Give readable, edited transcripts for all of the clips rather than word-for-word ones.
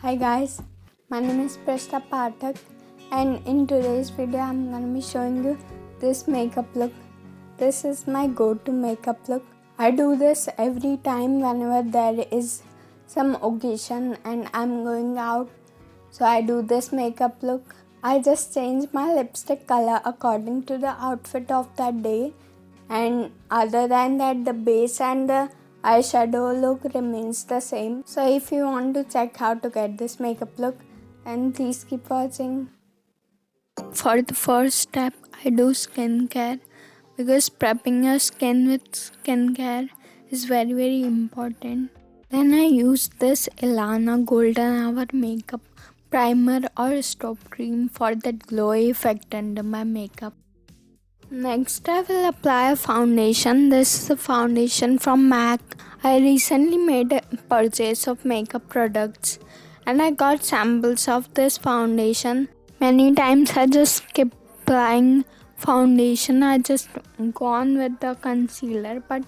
Hi guys, my name is Prishita Pathak, and in today's video I'm going to be showing you this makeup look. This is my go-to makeup look. I do this every time whenever there is some occasion and I'm going out. So I do this makeup look. I just change my lipstick color according to the outfit of that day, and other than that the base and the eyeshadow look remains the same. So if you want to check how to get this makeup look, then please keep watching. For the first step, I do skincare because prepping your skin with skincare is very important. Then I use this Ilana Golden Hour makeup primer or stop cream for that glowy effect under my makeup. Next, I will apply a foundation. This is a foundation from MAC. I recently made a purchase of makeup products and I got samples of this foundation. Many times I just skip applying foundation. I just go on with the concealer. But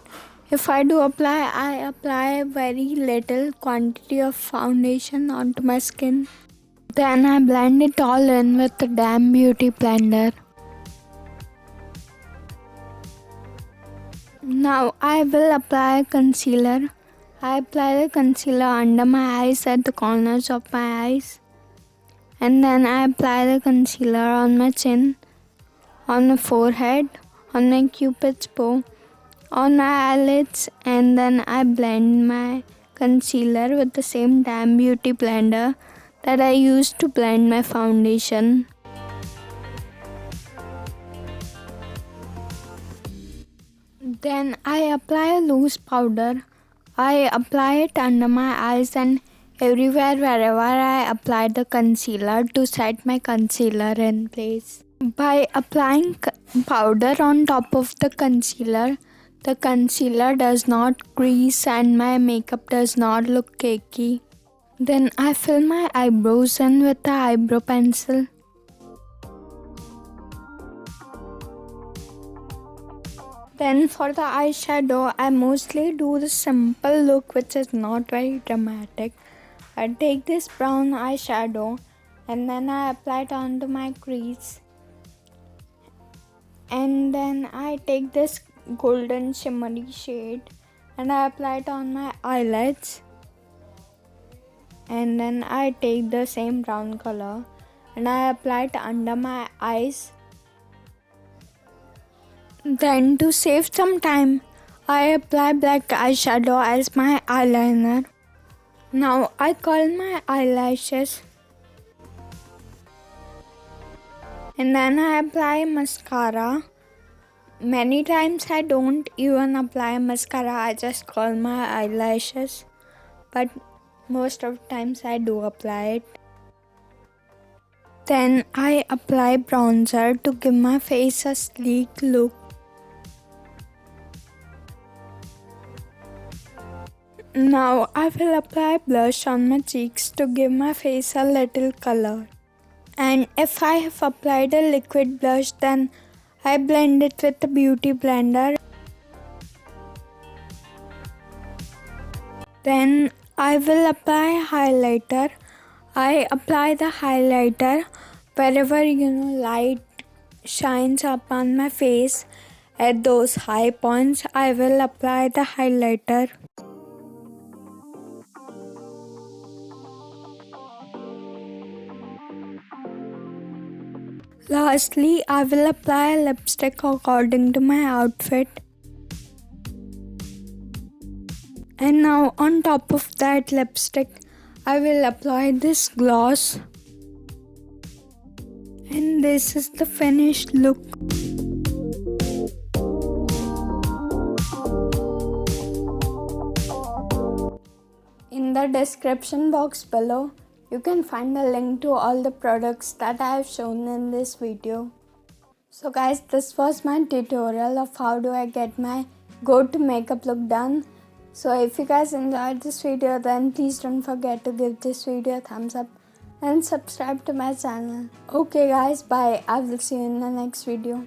if I do apply, I apply very little quantity of foundation onto my skin. Then I blend it all in with the damn beauty blender. Now I will apply concealer. I apply the concealer under my eyes at the corners of my eyes. And then I apply the concealer on my chin, on my forehead, on my cupid's bow, on my eyelids, and then I blend my concealer with the same damn beauty blender that I used to blend my foundation. Then I apply a loose powder. I apply it under my eyes and everywhere wherever I apply the concealer to set my concealer in place. By applying powder on top of the concealer does not crease and my makeup does not look cakey. Then I fill my eyebrows in with the eyebrow pencil. Then for the eyeshadow, I mostly do the simple look which is not very dramatic. I take this brown eyeshadow and then I apply it onto my crease. And then I take this golden shimmery shade and I apply it on my eyelids. And then I take the same brown color and I apply it under my eyes. Then to save some time, I apply black eyeshadow as my eyeliner. Now I curl my eyelashes. And then I apply mascara. Many times I don't even apply mascara, I just curl my eyelashes. But most of the times I do apply it. Then I apply bronzer to give my face a sleek look. Now I will apply blush on my cheeks to give my face a little color. And if I have applied a liquid blush, then I blend it with the beauty blender. Then I will apply highlighter. I apply the highlighter wherever light shines upon my face. At those high points, I will apply the highlighter. Lastly, I will apply a lipstick according to my outfit. And now on top of that lipstick, I will apply this gloss. And this is the finished look. In the description box below, you can find a link to all the products that I have shown in this video. So guys, this was my tutorial of how do I get my go-to makeup look done. So if you guys enjoyed this video, then please don't forget to give this video a thumbs up and subscribe to my channel. Okay guys, bye. I will see you in the next video.